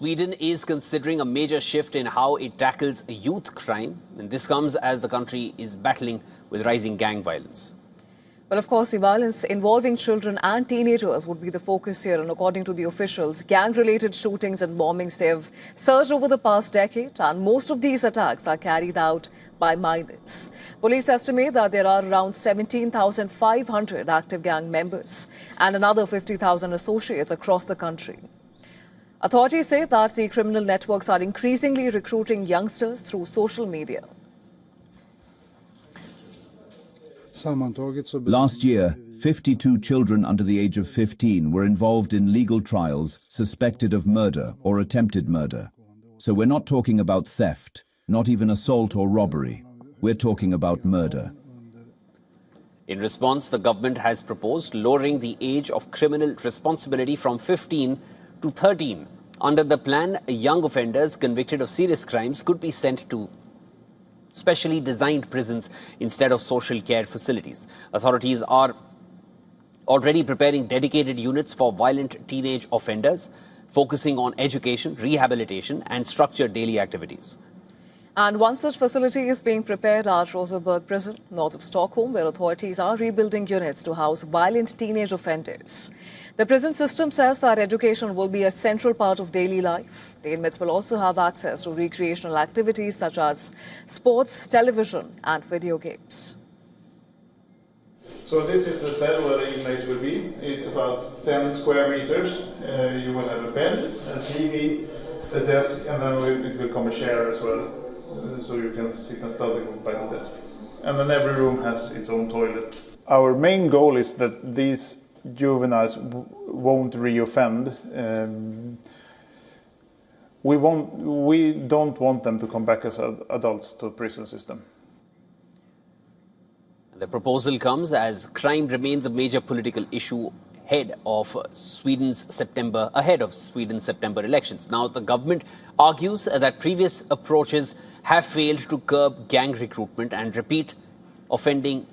Sweden is considering a major shift in how it tackles youth crime, and this comes as the country is battling with rising gang violence. Well, of course, the violence involving children and teenagers would be the focus here. And according to the officials, gang-related shootings and bombings, they've surged over the past decade, and most of these attacks are carried out by minors. Police estimate that there are around 17,500 active gang members and another 50,000 associates across the country. Authorities say that the criminal networks are increasingly recruiting youngsters through social media. Last year, 52 children under the age of 15 were involved in legal trials suspected of murder or attempted murder. So we're not talking about theft, not even assault or robbery. We're talking about murder. In response, the government has proposed lowering the age of criminal responsibility from 15 to 13. Under the plan, young offenders convicted of serious crimes could be sent to specially designed prisons instead of social care facilities. Authorities are already preparing dedicated units for violent teenage offenders, focusing on education, rehabilitation, and structured daily activities. And one such facility is being prepared at Rosersberg Prison, north of Stockholm, where authorities are rebuilding units to house violent teenage offenders. The prison system says that education will be a central part of daily life. The inmates will also have access to recreational activities such as sports, television, and video games. So this is the cell where the inmates will be. It's about 10 square meters. You will have a bed, a TV, a desk, and then it will come a chair as well. So you can sit and study by the desk. And then every room has its own toilet. Our main goal is that these juveniles won't reoffend. We don't want them to come back as adults to the prison system. The proposal comes as crime remains a major political issue ahead of Sweden's September elections. Now, the government argues that previous approaches have failed to curb gang recruitment and repeat offenders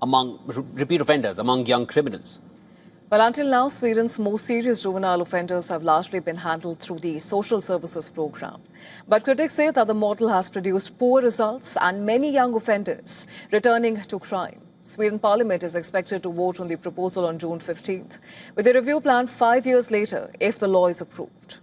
among young criminals. Well, until now, Sweden's most serious juvenile offenders have largely been handled through the social services program. But critics say that the model has produced poor results and many young offenders returning to crime. Sweden Parliament is expected to vote on the proposal on June 15th, with a review planned 5 years later if the law is approved.